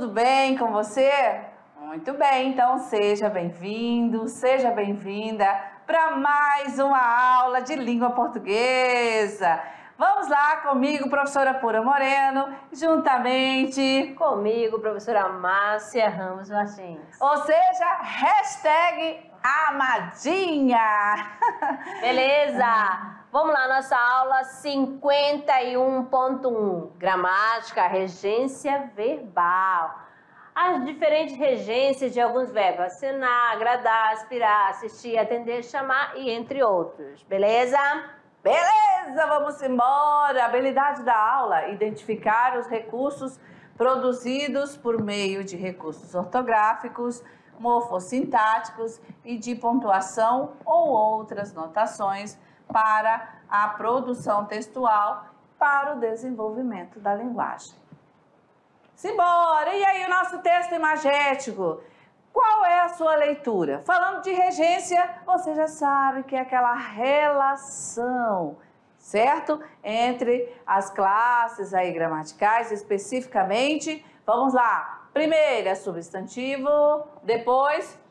tudo bem com você? Muito bem, então seja bem-vindo, seja bem-vinda para mais uma aula de língua portuguesa. Vamos lá comigo, professora Pura Moreno, juntamente comigo, professora Márcia Ramos Martins. Ou seja, hashtag Amadinha. Beleza? Vamos lá, nossa aula 51.1, gramática, regência verbal. As diferentes regências de alguns verbos: acenar, agradar, aspirar, assistir, atender, chamar e entre outros. Beleza? Beleza, vamos embora. A habilidade da aula: identificar os recursos produzidos por meio de recursos ortográficos, morfossintáticos e de pontuação ou outras notações para a produção textual para o desenvolvimento da linguagem. Simbora! E aí o nosso texto imagético? Qual é a sua leitura? Falando de regência, você já sabe que é aquela relação, certo? Entre as classes aí gramaticais, especificamente. Vamos lá. Primeiro é substantivo, depois...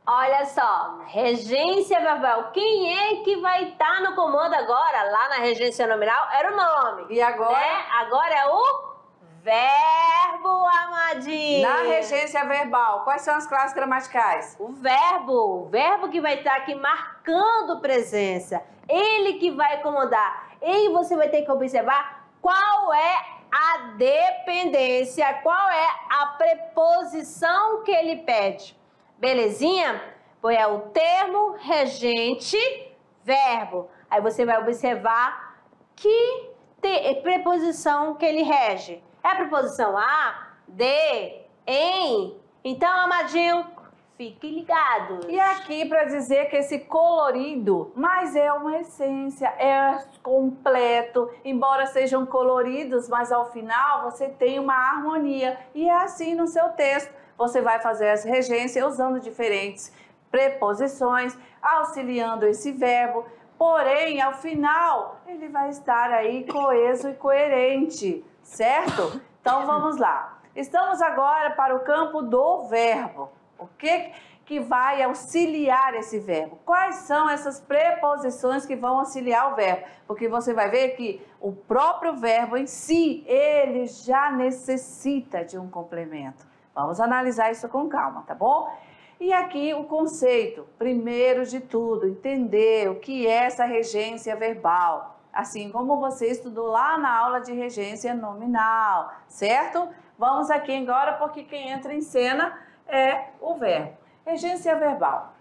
Olha só, regência verbal. Quem é que vai estar no comando agora? Lá na regência nominal era o nome. E agora? Né? Agora é o verbo, amadinho. Na regência verbal, quais são as classes gramaticais? O verbo que vai estar aqui marcando presença. Ele que vai comandar. E você vai ter que observar qual é a dependência, qual é a preposição que ele pede. Belezinha? Pois é o termo regente verbo. Aí você vai observar que preposição que ele rege. É a preposição a, de, em. Então, amadinho, fique ligado. E aqui para dizer que esse colorido, mas é uma essência, é completo. Embora sejam coloridos, mas ao final você tem uma harmonia. E é assim no seu texto. Você vai fazer essa regência usando diferentes preposições, auxiliando esse verbo. Porém, ao final, ele vai estar aí coeso e coerente, certo? Então, vamos lá. Estamos agora para o campo do verbo. O que vai auxiliar esse verbo? Quais são essas preposições que vão auxiliar o verbo? Porque você vai ver que o próprio verbo em si, ele já necessita de um complemento. Vamos analisar isso com calma, tá bom? E aqui o conceito, primeiro de tudo, entender o que é essa regência verbal, assim como você estudou lá na aula de regência nominal, certo? Vamos aqui agora porque quem entra em cena é o verbo. Regência verbal.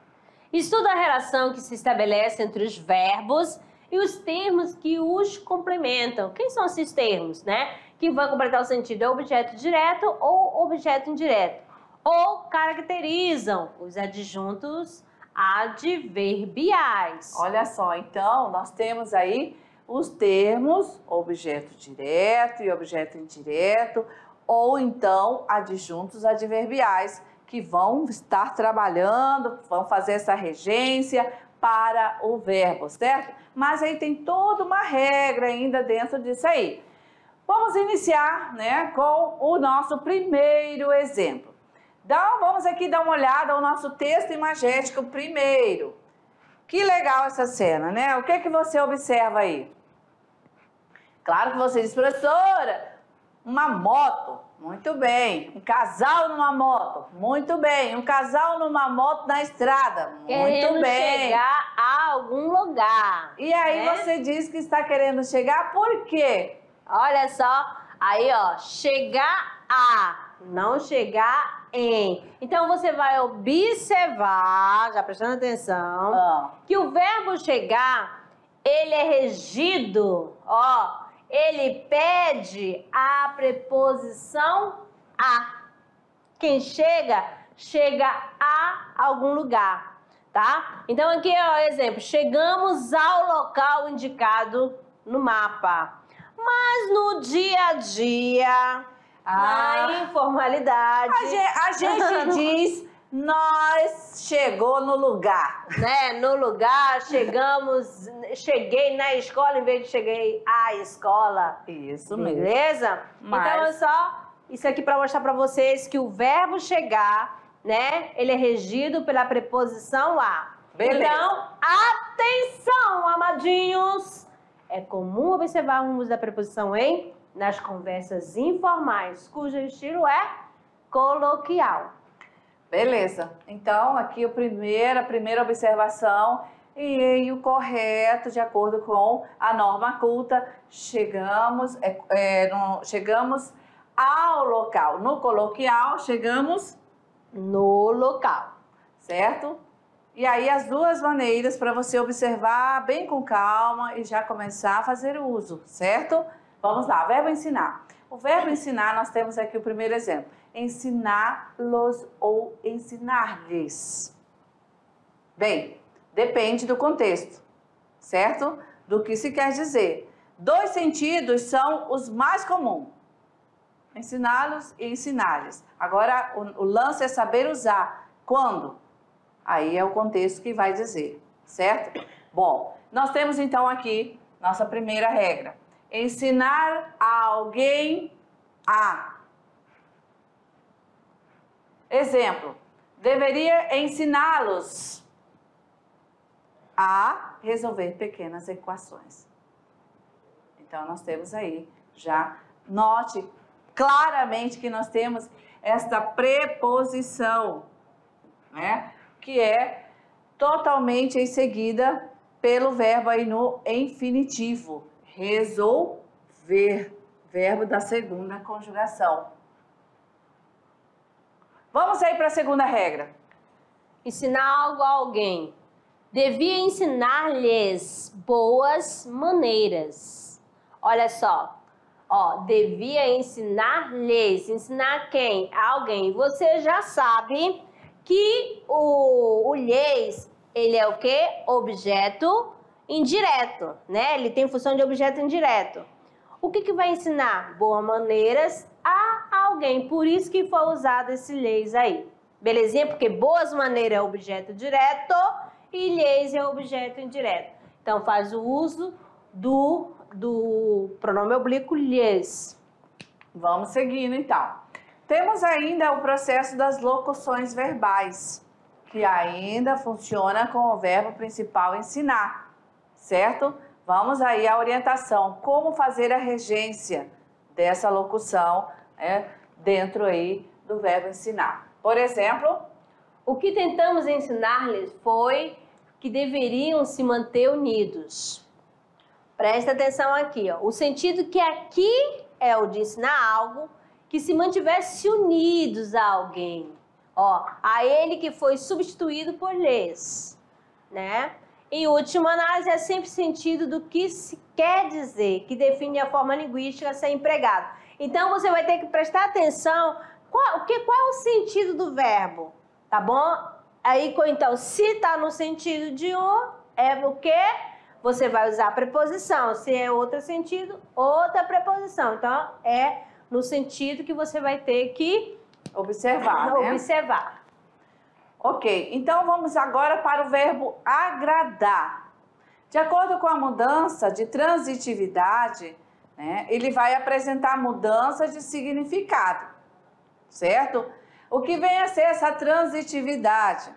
Estuda a relação que se estabelece entre os verbos e os termos que os complementam. Quem são esses termos, né? Que vão completar o sentido objeto direto ou objeto indireto. Ou caracterizam os adjuntos adverbiais. Olha só, então nós temos aí os termos objeto direto e objeto indireto, ou então adjuntos adverbiais, que vão estar trabalhando, vão fazer essa regência para o verbo, certo? Mas aí tem toda uma regra ainda dentro disso aí. Vamos iniciar, né, com o nosso primeiro exemplo. Então, vamos aqui dar uma olhada ao nosso texto imagético primeiro. Que legal essa cena, né? O que que você observa aí? Claro que você diz, professora, uma moto. Muito bem. Um casal numa moto. Muito bem. Um casal numa moto na estrada. Muito querendo bem. chegar a algum lugar. E aí você diz que está querendo chegar por quê? Olha só, aí ó, chegar a, não chegar em. Então você vai observar, já prestando atenção, que o verbo chegar, ele é regido, ó, ele pede a preposição a. Quem chega, chega a algum lugar, tá? Então aqui é o exemplo, chegamos ao local indicado no mapa. Mas no dia a dia, na informalidade... A gente diz, nós chegou no lugar. Né? No lugar, cheguei na escola em vez de cheguei à escola. Isso mesmo. Beleza? Mas... Então é só isso aqui para mostrar para vocês que o verbo chegar, né, ele é regido pela preposição a. Beleza. Então, atenção, amadinhos! É comum observarmos a preposição em nas conversas informais, cujo estilo é coloquial. Beleza. Então, aqui a primeira observação e o correto, de acordo com a norma culta, chegamos ao local. No coloquial, chegamos no local. Certo? E aí as duas maneiras para você observar bem com calma e já começar a fazer o uso, certo? Vamos lá, verbo ensinar. O verbo ensinar, nós temos aqui o primeiro exemplo. Ensiná-los ou ensinar-lhes. Bem, depende do contexto, certo? Do que se quer dizer. Dois sentidos são os mais comuns. Ensiná-los e ensinar-lhes. Agora, o lance é saber usar. Quando? Aí é o contexto que vai dizer, certo? Bom, nós temos então aqui nossa primeira regra. Ensinar alguém a. Exemplo, deveria ensiná-los a resolver pequenas equações. Então, nós temos aí, já note claramente que nós temos esta preposição, né? Que é totalmente em seguida pelo verbo aí no infinitivo. Resolver, verbo da segunda conjugação. Vamos aí para a segunda regra. Ensinar algo a alguém. Devia ensinar-lhes boas maneiras. Olha só. Ó, devia ensinar-lhes. Ensinar quem? Alguém. Você já sabe que o lhes, ele é o quê? Objeto indireto, né? Ele tem função de objeto indireto. O que vai ensinar? Boas maneiras a alguém. Por isso que foi usado esse lhes aí. Belezinha? Porque boas maneiras é objeto direto e lhes é objeto indireto. Então, faz o uso do pronome oblíquo lhes. Vamos seguindo, então. Temos ainda o processo das locuções verbais, que ainda funciona com o verbo principal ensinar, certo? Vamos aí à orientação, como fazer a regência dessa locução, né, dentro aí do verbo ensinar. Por exemplo, o que tentamos ensinar-lhes foi que deveriam se manter unidos. Presta atenção aqui, ó. O sentido que aqui é o de ensinar algo, que se mantivesse unidos a alguém, ó, a ele que foi substituído por lhes, né? Em última análise, é sempre sentido do que se quer dizer, que define a forma linguística a ser empregado. Então, você vai ter que prestar atenção, qual é o sentido do verbo, tá bom? Aí, então, se está no sentido de um, é o quê? Você vai usar a preposição. Se é outro sentido, outra preposição. Então, é no sentido que você vai ter que observar, né? Observar. Ok, então vamos agora para o verbo agradar. De acordo com a mudança de transitividade, né, ele vai apresentar mudança de significado, certo? O que vem a ser essa transitividade?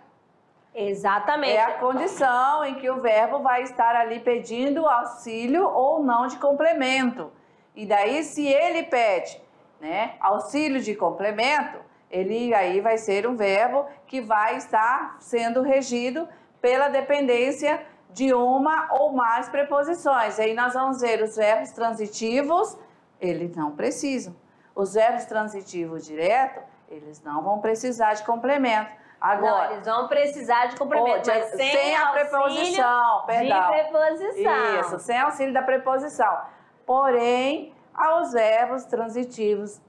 Exatamente. É a condição em que o verbo vai estar ali pedindo auxílio ou não de complemento. E daí, se ele pede, né, auxílio de complemento, ele aí vai ser um verbo que vai estar sendo regido pela dependência de uma ou mais preposições. Aí nós vamos ver os verbos transitivos, eles não precisam. Os verbos transitivos direto, eles não vão precisar de complemento. Agora, não, eles vão precisar de complemento, mas sem a preposição, perdão. De preposição. Isso, sem auxílio da preposição. Porém, aos verbos transitivos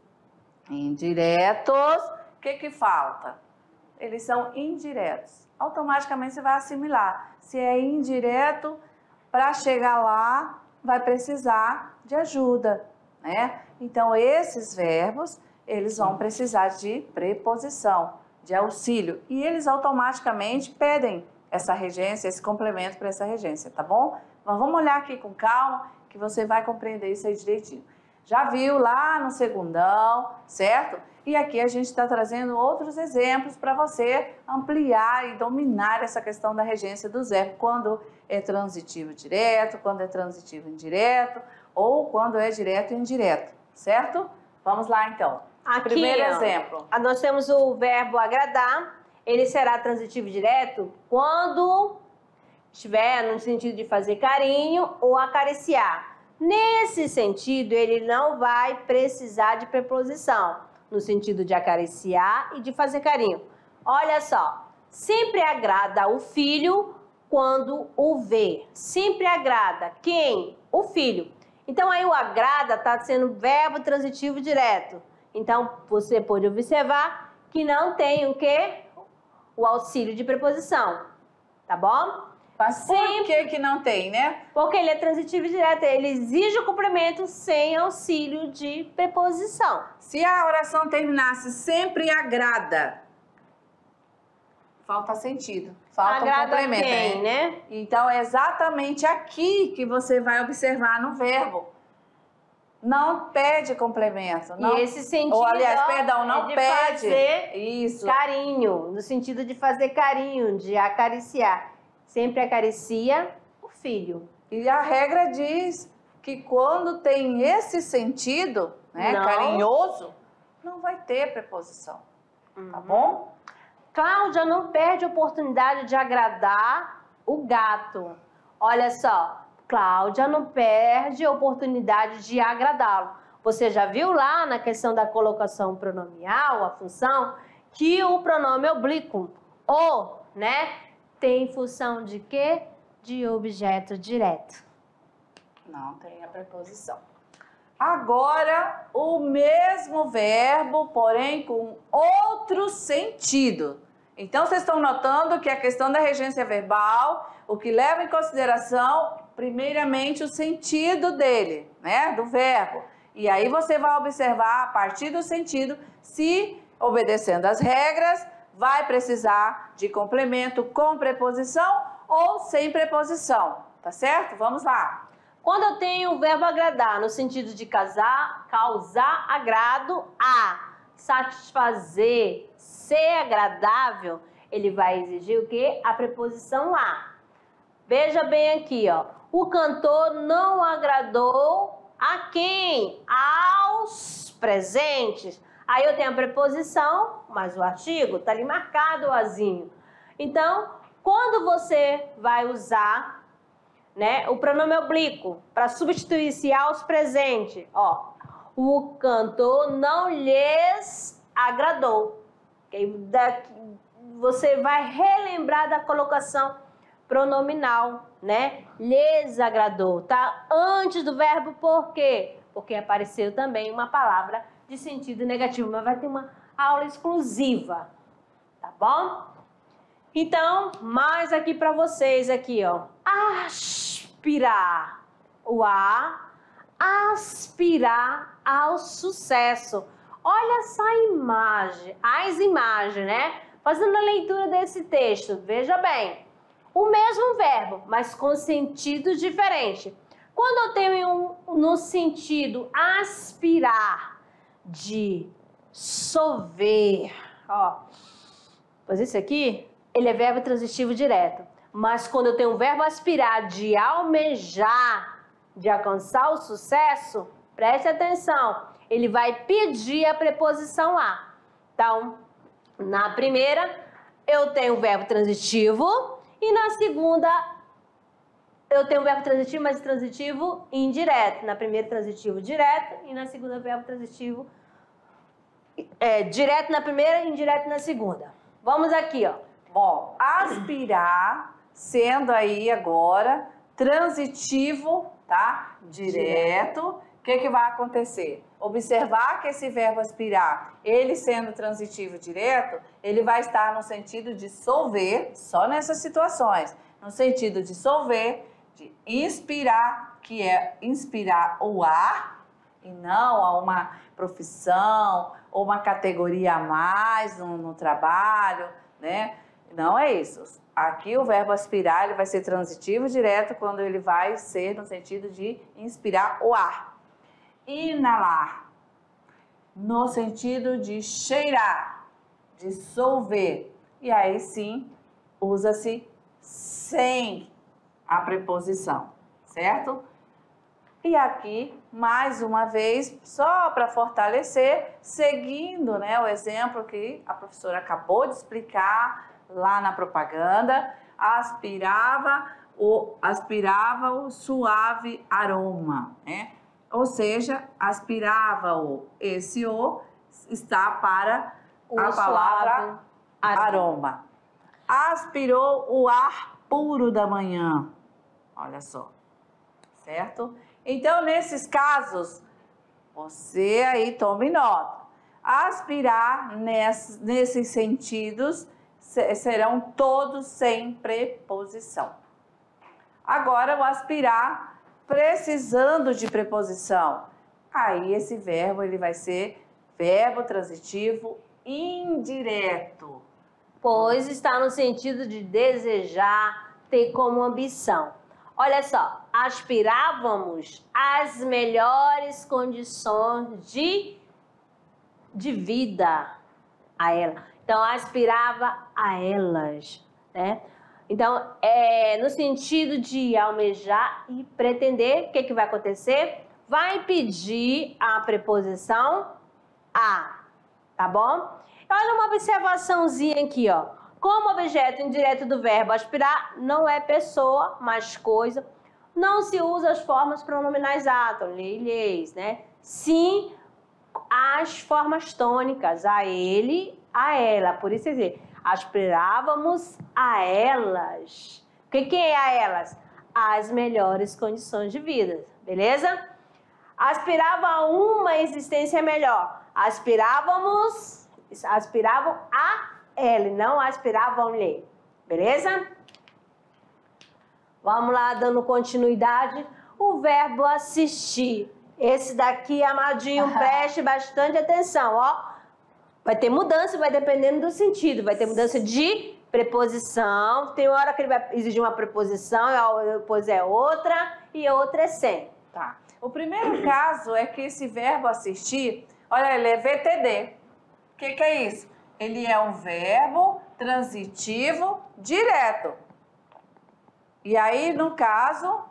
indiretos, o que falta? Eles são indiretos. Automaticamente você vai assimilar. Se é indireto, para chegar lá, vai precisar de ajuda, né? Então, esses verbos, eles vão precisar de preposição, de auxílio. E eles automaticamente pedem essa regência, esse complemento para essa regência, tá bom? Mas vamos olhar aqui com calma, que você vai compreender isso aí direitinho. já viu lá no segundão, certo? E aqui a gente está trazendo outros exemplos para você ampliar e dominar essa questão da regência dos verbos, quando é transitivo direto, quando é transitivo indireto, ou quando é direto e indireto, certo? Vamos lá então. Aqui, primeiro exemplo. Nós temos o verbo agradar, ele será transitivo direto quando estiver no sentido de fazer carinho ou acariciar. Nesse sentido, ele não vai precisar de preposição, no sentido de acariciar e de fazer carinho. Olha só, sempre agrada o filho quando o vê. Sempre agrada quem? O filho. Então, aí o agrada está sendo verbo transitivo direto. Então, você pode observar que não tem o quê? O auxílio de preposição, tá bom? Mas por que não tem, né? Porque ele é transitivo direto, ele exige o complemento sem auxílio de preposição. Se a oração terminasse sempre agrada, falta sentido, falta agrada um complemento. Quem, né? Então, é exatamente aqui que você vai observar no verbo. Não pede complemento. Não, e esse sentido, ou, aliás, perdão, não de pede. Fazer isso. Carinho, no sentido de fazer carinho, de acariciar. Sempre acaricia o filho. E a regra diz que quando tem esse sentido, né, carinhoso, não vai ter preposição. Tá bom? Cláudia não perde a oportunidade de agradar o gato. Olha só, Cláudia não perde a oportunidade de agradá-lo. Você já viu lá na questão da colocação pronomial, a função, que o pronome oblíquo, o, né, tem função de quê? De objeto direto. Não tem a preposição. Agora, o mesmo verbo, porém com outro sentido. Então, vocês estão notando que a questão da regência verbal, o que leva em consideração, primeiramente, o sentido dele, né, do verbo. E aí você vai observar, a partir do sentido, se, obedecendo às regras, vai precisar de complemento com preposição ou sem preposição, tá certo? Vamos lá. Quando eu tenho o verbo agradar, no sentido de causar agrado a, satisfazer, ser agradável, ele vai exigir o quê? A preposição lá. Veja bem aqui, ó. O cantor não agradou a quem? Aos presentes. Aí eu tenho a preposição, mas o artigo tá ali marcado o azinho. Então, quando você vai usar, né, o pronome oblíquo para substituir esse aos presentes, ó, o cantor não lhes agradou. Você vai relembrar da colocação pronominal, né? Lhes agradou, tá? Antes do verbo por quê? Porque apareceu também uma palavra de sentido negativo, mas vai ter uma aula exclusiva, tá bom? Então, mais aqui para vocês aqui, ó. Aspirar. O A, aspirar ao sucesso. Olha essa imagem, as imagens, né? Fazendo a leitura desse texto, veja bem. O mesmo verbo, mas com sentido diferente. Quando eu tenho no sentido aspirar, de sover, ó, pois esse aqui, ele é verbo transitivo direto. Mas quando eu tenho o verbo aspirar, de almejar, de alcançar o sucesso, preste atenção, ele vai pedir a preposição lá. Então, na primeira, eu tenho o verbo transitivo e na segunda, eu tenho o verbo transitivo, mas transitivo indireto. Na primeira, transitivo direto e na segunda, verbo transitivo direto na primeira e indireto na segunda. Vamos aqui, ó. Bom, aspirar, sendo aí agora transitivo, tá? Direto. O que vai acontecer? Observar que esse verbo aspirar, ele sendo transitivo direto, ele vai estar no sentido de solver, só nessas situações. No sentido de solver, de inspirar, que é inspirar o ar, e não a uma profissão ou uma categoria a mais no trabalho, né? Não é isso. Aqui o verbo aspirar, ele vai ser transitivo direto quando ele vai ser no sentido de inspirar o ar. inalar, no sentido de cheirar, dissolver. E aí sim, usa-se sem a preposição, certo? E aqui, mais uma vez, só para fortalecer, seguindo, né, o exemplo que a professora acabou de explicar lá na propaganda, aspirava o suave aroma, né? Ou seja, aspirava esse o está para a palavra aroma. Aspirou o ar puro da manhã. Olha só, certo? Então, nesses casos, você aí tome nota. Aspirar nesses sentidos serão todos sem preposição. Agora, o aspirar precisando de preposição. Aí, esse verbo ele vai ser verbo transitivo indireto. Pois está no sentido de desejar, ter como ambição. Olha só, aspirávamos às melhores condições de vida a ela. Então, aspirava a elas, né? Então, no sentido de almejar e pretender, o que vai acontecer? Vai pedir a preposição a, tá bom? Olha uma observaçãozinha aqui, ó. Como objeto indireto do verbo aspirar não é pessoa, mas coisa, não se usa as formas pronominais ato, lhes, né? Sim, as formas tônicas, a ele, a ela. Por isso, quer dizer, aspirávamos a elas. O que é a elas? As melhores condições de vida, beleza? Aspirava a uma existência melhor. Aspiravam a ele, não aspiravam-lhe, beleza? Vamos lá, dando continuidade. O verbo assistir. Esse daqui, amadinho, preste bastante atenção, ó. Vai ter mudança, vai dependendo do sentido. Vai ter mudança de preposição. Tem hora que ele vai exigir uma preposição, depois é outra e outra é sem. Tá. O primeiro caso é que esse verbo assistir, olha, ele é VTD. O que é isso? Ele é um verbo transitivo direto. E aí, no caso,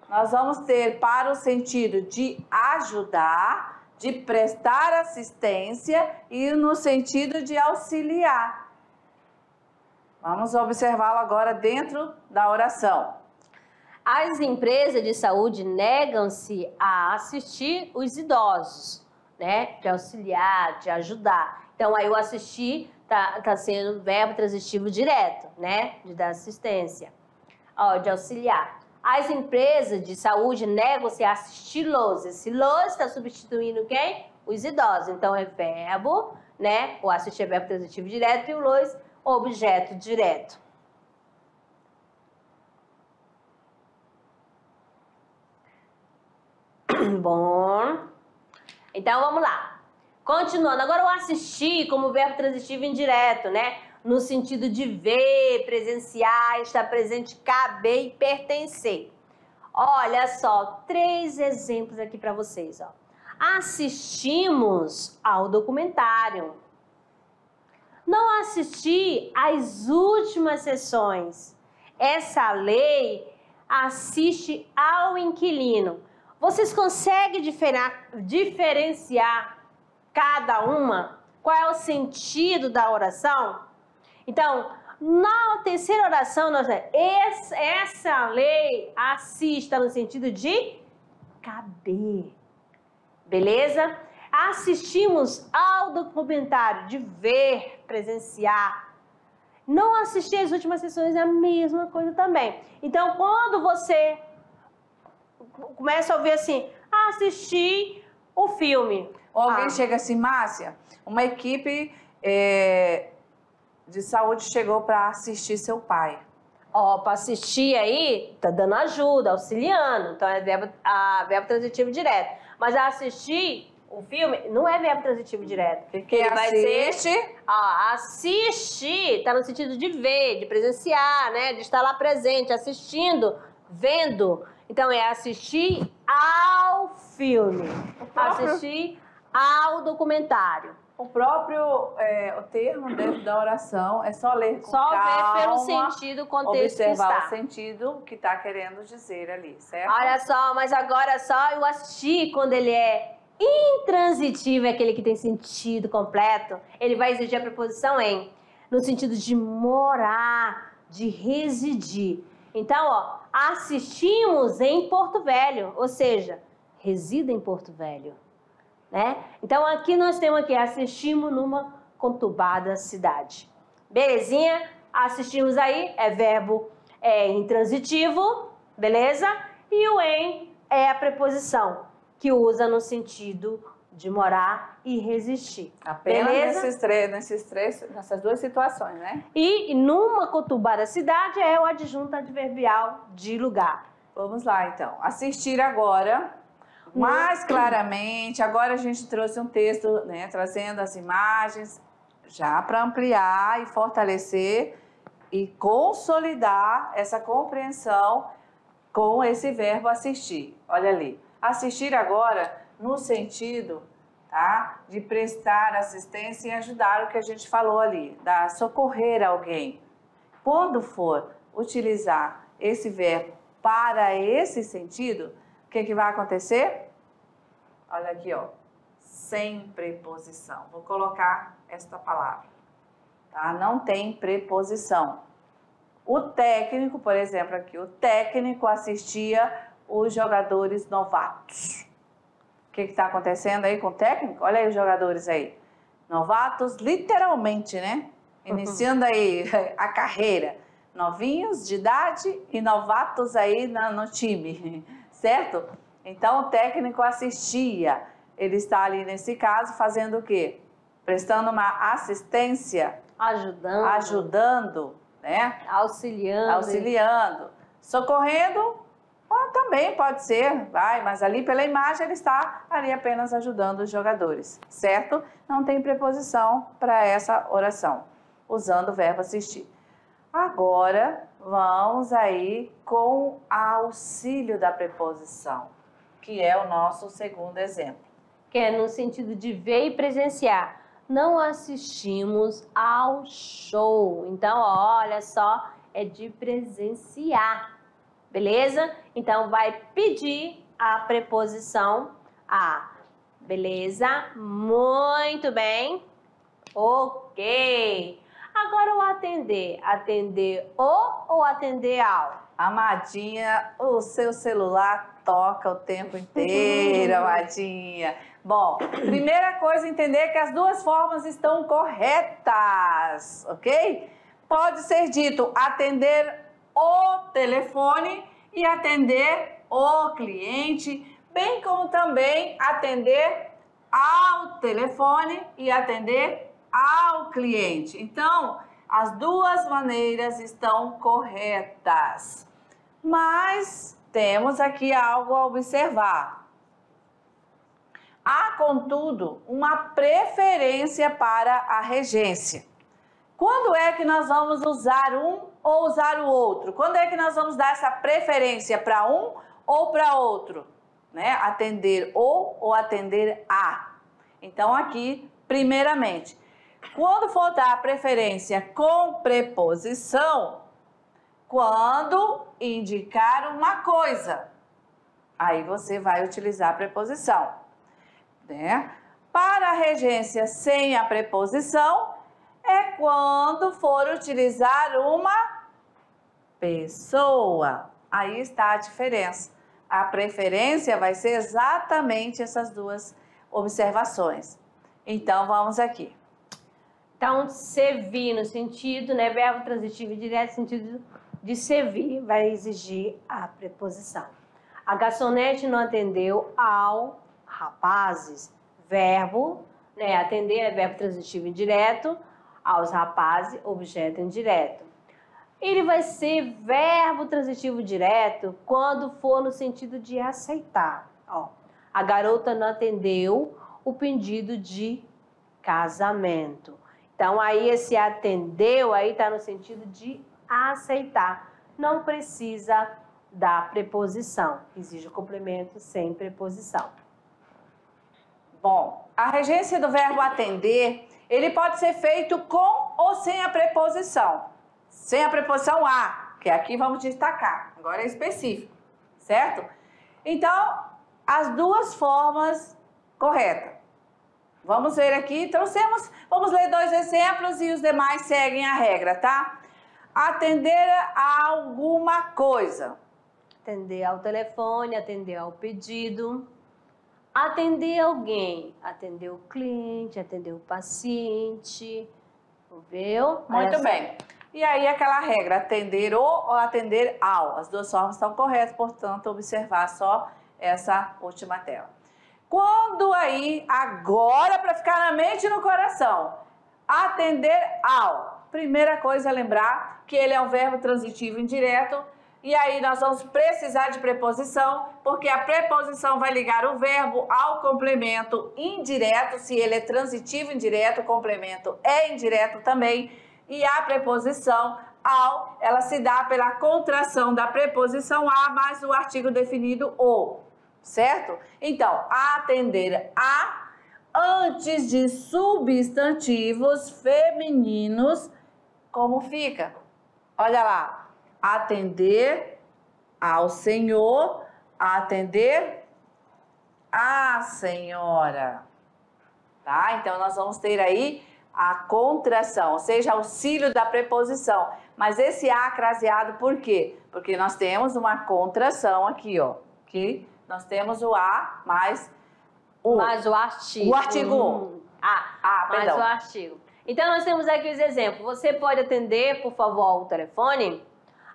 nós vamos ter para o sentido de ajudar, de prestar assistência e no sentido de auxiliar. Vamos observá-lo agora dentro da oração. As empresas de saúde negam-se a assistir os idosos, né? De auxiliar, de ajudar. Então, aí o assistir tá sendo verbo transitivo direto, né? De dar assistência, ó, de auxiliar. As empresas de saúde negam-se a assisti-los. Esse los está substituindo quem? Os idosos. Então, é verbo, né? O assistir é verbo transitivo direto e o los, objeto direto. Bom. Então, vamos lá. Continuando, agora o assistir como verbo transitivo indireto, né? No sentido de ver, presenciar, estar presente, caber e pertencer. Olha só, 3 exemplos aqui para vocês, ó. Assistimos ao documentário. Não assisti às últimas sessões. Essa lei assiste ao inquilino. Vocês conseguem diferenciar cada uma? Qual é o sentido da oração? Então, na terceira oração, nós essa lei assista no sentido de caber. Beleza? Assistimos ao documentário, de ver, presenciar. Não assistir às últimas sessões é a mesma coisa também. Então, quando você começa a ouvir assim, assistir o filme. Ou alguém chega assim, Márcia, uma equipe de saúde chegou para assistir seu pai. Ó, para assistir aí, tá dando ajuda, auxiliando. Então é verbo transitivo direto. Mas assistir o filme não é verbo transitivo direto. Porque ele vai ser... assistir tá no sentido de ver, de presenciar, né? De estar lá presente, assistindo, vendo. Então é assistir ao filme. Assistir ao documentário. O próprio o termo dentro da oração é só ler com calma. Só ver pelo sentido, contexto observar que está. o sentido que está querendo dizer ali, certo? Olha só, mas agora só o assistir, quando ele é intransitivo, é aquele que tem sentido completo, ele vai exigir a preposição em, no sentido de morar, de residir. Então, ó, assistimos em Porto Velho, ou seja, resida em Porto Velho, né? Então, aqui nós temos aqui, assistimos numa conturbada cidade. Belezinha? Assistimos aí, é verbo intransitivo, beleza? E o em é a preposição que usa no sentido de morar e resistir. Apenas nessas duas situações, né? E numa conturbada cidade é o adjunto adverbial de lugar. Vamos lá, então. Assistir agora, mais claramente. Agora a gente trouxe um texto, né, trazendo as imagens, já para ampliar e fortalecer e consolidar essa compreensão com esse verbo assistir. Olha ali. Assistir agora no sentido, tá, de prestar assistência e ajudar, o que a gente falou ali, da socorrer alguém. Quando for utilizar esse verbo para esse sentido, o que vai acontecer? Olha aqui, ó, sem preposição. Vou colocar esta palavra, tá? Não tem preposição. O técnico, por exemplo, aqui, o técnico assistia os jogadores novatos. O que está acontecendo aí com o técnico? Olha aí os jogadores aí. Novatos, literalmente, né? Iniciando aí a carreira. Novinhos de idade e novatos aí no time, certo? Então, o técnico assistia. Ele está ali, nesse caso, fazendo o quê? Prestando uma assistência. Ajudando, né? Auxiliando. Socorrendo. Também pode ser, mas ali pela imagem ele está ali apenas ajudando os jogadores, certo? Não tem preposição para essa oração, usando o verbo assistir. Agora, vamos aí com auxílio da preposição, que é o nosso segundo exemplo. Que é no sentido de ver e presenciar. Não assistimos ao show. Então, olha só, é de presenciar. Beleza? Então, vai pedir a preposição a. Beleza? Muito bem. Ok. Agora o atender. Atender o ou atender ao? Amadinha, o seu celular toca o tempo inteiro, amadinha. Bom, primeira coisa, entender que as duas formas estão corretas, ok? Pode ser dito atender o telefone e atender o cliente, bem como também atender ao telefone e atender ao cliente. Então, as duas maneiras estão corretas. Mas temos aqui algo a observar. Há, contudo, uma preferência para a regência. Quando é que nós vamos usar um ou usar o outro? Quando é que nós vamos dar essa preferência para um ou para outro? Né? Atender o ou atender a. Então, aqui, primeiramente, quando for dar preferência com preposição, quando indicar uma coisa, aí você vai utilizar a preposição. Né? Para a regência sem a preposição, é quando for utilizar uma pessoa. Aí está a diferença. A preferência vai ser exatamente essas duas observações. Então, vamos aqui. Então, servir no sentido, né, verbo transitivo e direto, sentido de servir, vai exigir a preposição. A garçonete não atendeu ao rapazes. Verbo, né, atender é verbo transitivo indireto, aos rapazes, objeto indireto. Ele vai ser verbo transitivo direto quando for no sentido de aceitar. Ó, a garota não atendeu o pedido de casamento. Então, aí esse atendeu, aí está no sentido de aceitar. Não precisa da preposição. Exige o complemento sem preposição. Bom, a regência do verbo atender, ele pode ser feito com ou sem a preposição. Sem a preposição a, que aqui vamos destacar. Agora é específico, certo? Então, as duas formas corretas. Vamos ver aqui, vamos ler 2 exemplos e os demais seguem a regra, tá? Atender a alguma coisa. Atender ao telefone, atender ao pedido. Atender alguém, atender o cliente, atender o paciente. Viu? Muito bem. E aí aquela regra, atender ou atender ao. As duas formas estão corretas, portanto, observar só essa última tela. Quando aí, agora para ficar na mente e no coração, atender ao. Primeira coisa a lembrar que ele é um verbo transitivo indireto. E aí nós vamos precisar de preposição, porque a preposição vai ligar o verbo ao complemento indireto. Se ele é transitivo indireto, o complemento é indireto também. E a preposição ao, ela se dá pela contração da preposição a mais o artigo definido o, certo? Então, atender a antes de substantivos femininos, como fica? Olha lá. Atender ao senhor, atender à senhora, tá? Então, nós vamos ter aí a contração, ou seja, auxílio da preposição. Mas esse a craseado por quê? Porque nós temos uma contração aqui, ó, que nós temos o a mais o artigo. O artigo. Mais o artigo. Então, nós temos aqui os exemplos. Você pode atender, por favor, ao telefone?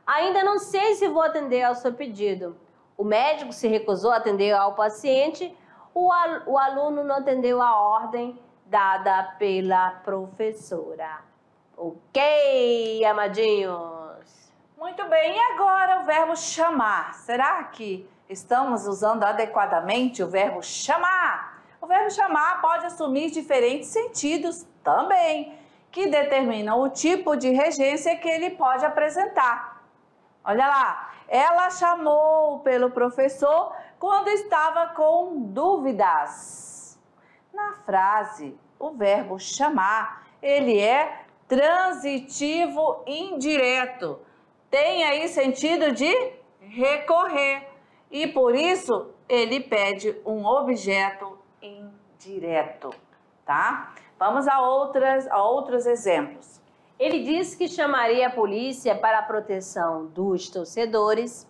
Ainda não sei se vou atender ao seu pedido. O médico se recusou a atender ao paciente. O aluno não atendeu a ordem dada pela professora. Ok, amadinhos? Muito bem. E agora o verbo chamar. Será que estamos usando adequadamente o verbo chamar? O verbo chamar pode assumir diferentes sentidos também, que determinam o tipo de regência que ele pode apresentar. Olha lá, ela chamou pelo professor quando estava com dúvidas. Na frase, o verbo chamar, ele é transitivo indireto. Tem aí sentido de recorrer. E por isso, ele pede um objeto indireto, tá? Vamos a outros exemplos. Ele disse que chamaria a polícia para a proteção dos torcedores.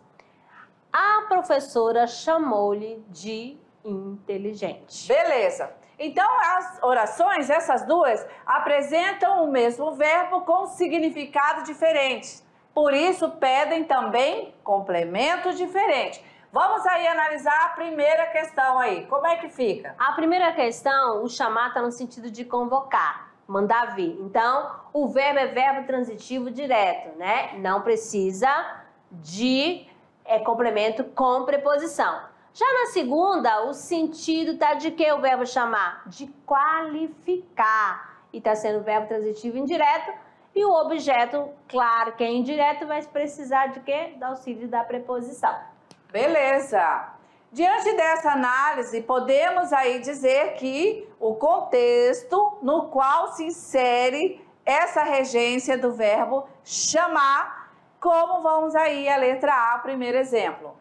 A professora chamou-lhe de inteligente. Beleza. Então, as orações, essas duas, apresentam o mesmo verbo com significado diferente. Por isso, pedem também complemento diferente. Vamos aí analisar a primeira questão aí. Como é que fica? A primeira questão, o chamar está no sentido de convocar. Mandar vir. Então, o verbo é verbo transitivo direto, né? Não precisa de complemento com preposição. Já na segunda, o sentido tá de que o verbo chamar? De qualificar. E está sendo verbo transitivo indireto. E o objeto, claro que é indireto, vai precisar de quê? Do auxílio da preposição. Beleza. Diante dessa análise, podemos aí dizer que o contexto no qual se insere essa regência do verbo chamar, como vamos aí a letra A, primeiro exemplo.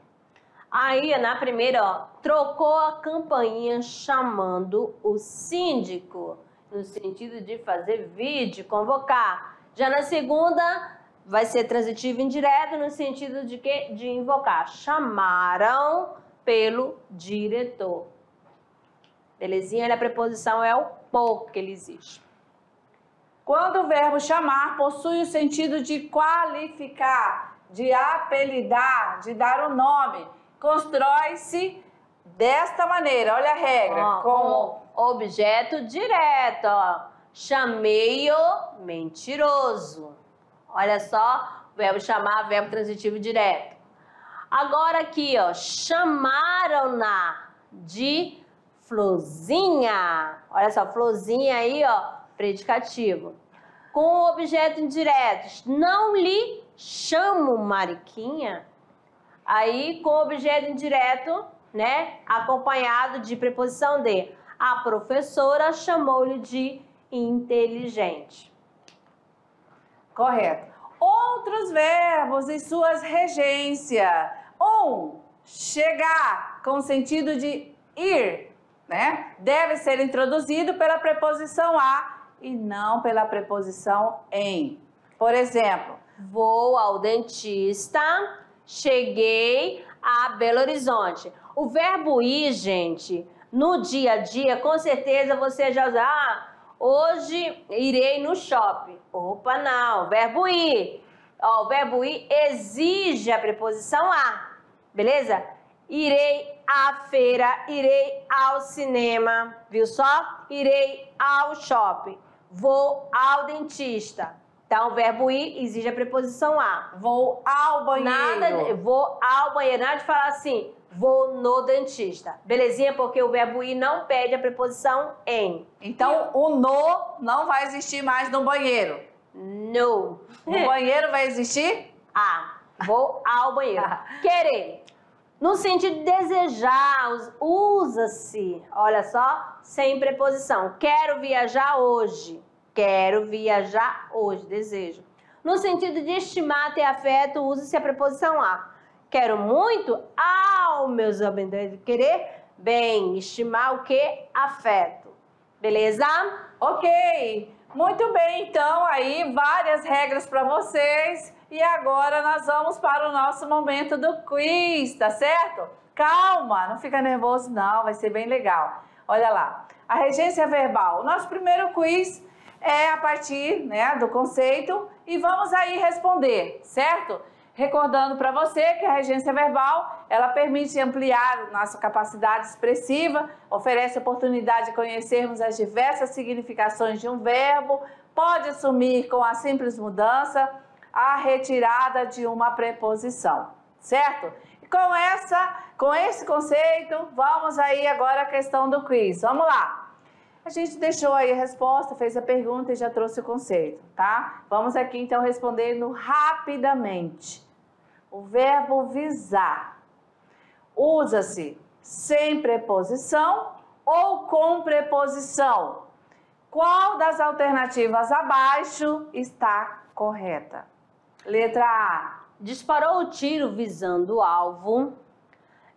Aí, na primeira, ó, trocou a campainha chamando o síndico, no sentido de fazer vídeo, convocar. Já na segunda, vai ser transitivo indireto, no sentido de quê? De invocar. Chamaram pelo diretor. Belezinha? A preposição é o por que ele existe. Quando o verbo chamar possui o sentido de qualificar, de apelidar, de dar um nome, constrói-se desta maneira. Olha a regra. Ó, com objeto direto. Ó. Chamei-o mentiroso. Olha só, verbo chamar, verbo transitivo direto. Agora aqui, ó, chamaram-na de Florzinha. Olha só, Florzinha aí, ó, predicativo. Com objeto indireto, não lhe chamo Mariquinha. Aí, com objeto indireto, né? Acompanhado de preposição de. A professora chamou-lhe de inteligente. Correto. Outros verbos e suas regências. Chegar, com o sentido de ir, né? Deve ser introduzido pela preposição a e não pela preposição em. Por exemplo, vou ao dentista, cheguei a Belo Horizonte. O verbo ir, gente, no dia a dia, com certeza você já usa, hoje irei no shopping. Opa, não, verbo ir. Ó, o verbo ir exige a preposição a, beleza? Irei à feira, irei ao cinema, viu só? Irei ao shopping, vou ao dentista. Então, o verbo ir exige a preposição a. Vou ao banheiro. Vou ao banheiro, nada de falar assim, vou no dentista. Belezinha? Porque o verbo ir não pede a preposição em. Então, o no não vai existir mais no banheiro. No. No banheiro vai existir? Vou ao banheiro. Querer. No sentido de desejar, usa-se, olha só, sem preposição. Quero viajar hoje. Quero viajar hoje, desejo. No sentido de estimar, ter afeto, usa-se a preposição a. Quero muito, meus amigos, querer bem, estimar o que? Afeto. Beleza? Ok, muito bem, então aí várias regras para vocês e agora nós vamos para o nosso momento do quiz, tá certo? Calma, não fica nervoso não, vai ser bem legal. Olha lá, a regência verbal, o nosso primeiro quiz é a partir, né, do conceito e vamos aí responder, certo? Recordando para você que a regência verbal, ela permite ampliar nossa capacidade expressiva, oferece oportunidade de conhecermos as diversas significações de um verbo, pode assumir com a simples mudança a retirada de uma preposição, certo? E com esse conceito, vamos aí agora à questão do quiz. Vamos lá! A gente deixou aí a resposta, fez a pergunta e já trouxe o conceito, tá? Vamos aqui então respondendo rapidamente. O verbo visar usa-se sem preposição ou com preposição? Qual das alternativas abaixo está correta? Letra A. Disparou o tiro visando o alvo.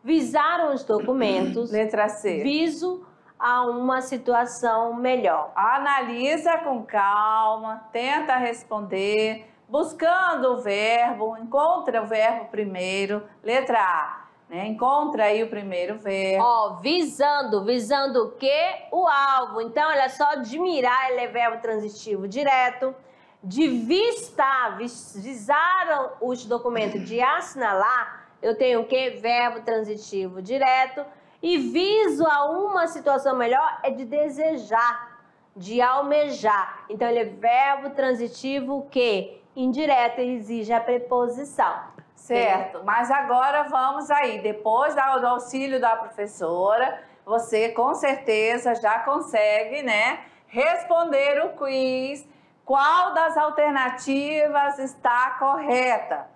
Visaram os documentos. Letra C. Viso a uma situação melhor. Analisa com calma, tenta responder, buscando o verbo, encontra o verbo primeiro. Letra A, né? Encontra aí o primeiro verbo. Visando o quê? O alvo. Então, olha só, de mirar, ele é verbo transitivo direto. De vistar, visaram os documentos. De assinalar, eu tenho o quê? Verbo transitivo direto. E viso a uma situação melhor é de desejar, de almejar. Então, ele é verbo transitivo que indireto exige a preposição. Certo, mas agora vamos aí, depois do auxílio da professora, você com certeza já consegue, né, responder o quiz. Qual das alternativas está correta?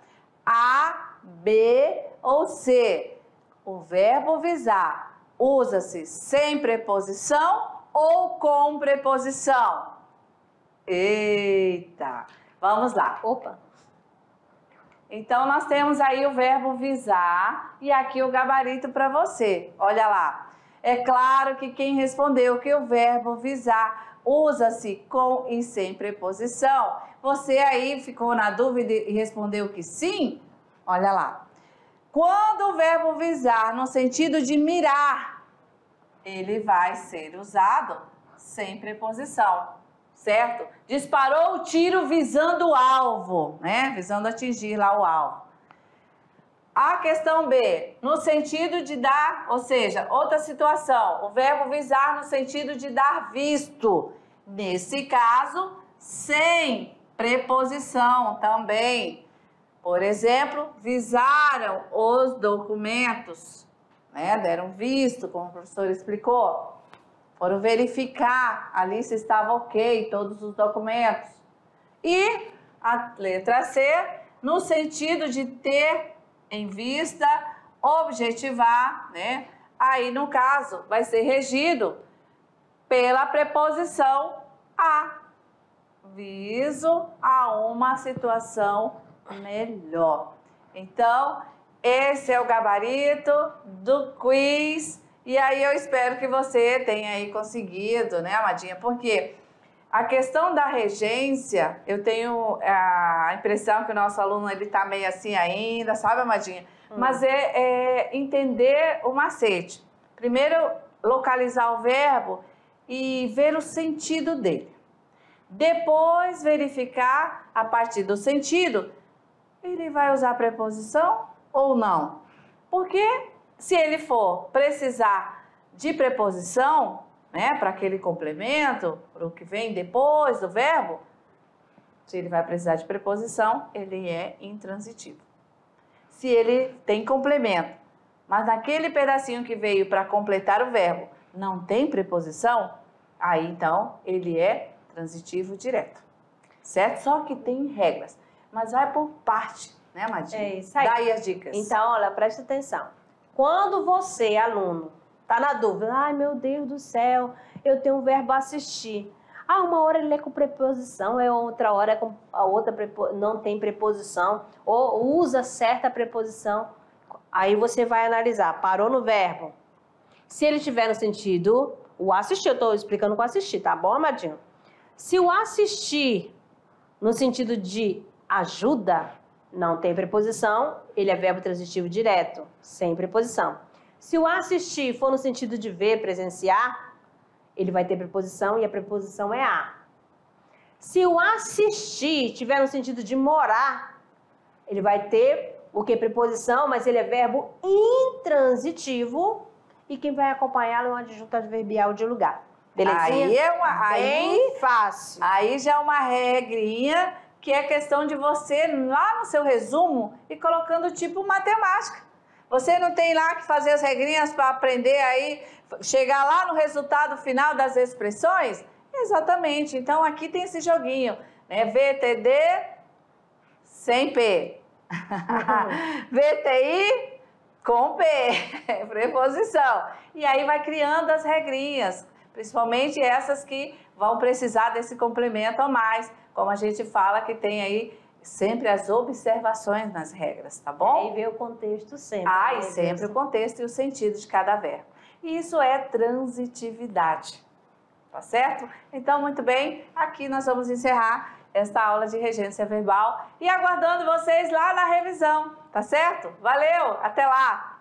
A, B ou C? O verbo visar usa-se sem preposição ou com preposição? Eita! Vamos lá. Opa! Então, nós temos aí o verbo visar e aqui o gabarito para você. Olha lá. É claro que quem respondeu que o verbo visar usa-se com e sem preposição, você aí ficou na dúvida e respondeu que sim? Olha lá. Quando o verbo visar no sentido de mirar, ele vai ser usado sem preposição, certo? Disparou o tiro visando o alvo, né? Visando atingir lá o alvo. A questão B, no sentido de dar, ou seja, outra situação, o verbo visar no sentido de dar visto. Nesse caso, sem preposição também. Por exemplo, visaram os documentos, né? Deram visto, como o professor explicou. Foram verificar ali se estava ok todos os documentos. E a letra C, no sentido de ter em vista, objetivar, né? Aí, no caso, vai ser regido pela preposição a. Viso a uma situação melhor. Então, esse é o gabarito do quiz. E aí eu espero que você tenha aí conseguido, né, amadinha? Porque a questão da regência, eu tenho a impressão que o nosso aluno ele tá meio assim ainda, sabe, amadinha? Mas é entender o macete. Primeiro, localizar o verbo e ver o sentido dele. Depois, verificar, a partir do sentido, ele vai usar preposição ou não? Porque se ele for precisar de preposição, né, para aquele complemento, para o que vem depois do verbo, se ele vai precisar de preposição, ele é intransitivo. Se ele tem complemento, mas naquele pedacinho que veio para completar o verbo não tem preposição, aí então ele é transitivo direto, certo? Só que tem regras, mas vai por parte, né, Madinha? É isso aí. Dá aí as dicas. Então, olha, presta atenção. Quando você, aluno, tá na dúvida, ai meu Deus do céu, eu tenho o verbo assistir. Ah, uma hora ele é com preposição, outra hora é com a outra não tem preposição, ou usa certa preposição. Aí você vai analisar, parou no verbo. Se ele tiver no sentido, o assistir, eu estou explicando com assistir, tá bom, amadinho? Se o assistir no sentido de ajuda, não tem preposição, ele é verbo transitivo direto, sem preposição. Se o assistir for no sentido de ver, presenciar, ele vai ter preposição e a preposição é a. Se o assistir tiver no sentido de morar, ele vai ter o que? Preposição, mas ele é verbo intransitivo e quem vai acompanhá-lo é um adjunto adverbial de lugar. Belezinha? Bem fácil. Aí já é uma regrinha que é questão de você, lá no seu resumo, ir colocando tipo matemática. Você não tem lá que fazer as regrinhas para aprender aí, chegar lá no resultado final das expressões? Exatamente. Então, aqui tem esse joguinho, né? VTD sem P. VTI com P. Preposição. E aí vai criando as regrinhas, principalmente essas que vão precisar desse complemento a mais, como a gente fala que tem aí sempre as observações nas regras, tá bom? E ver o contexto sempre. Ah, e sempre o contexto e o sentido de cada verbo. E isso é transitividade, tá certo? Então, muito bem, aqui nós vamos encerrar esta aula de regência verbal e aguardando vocês lá na revisão, tá certo? Valeu, até lá!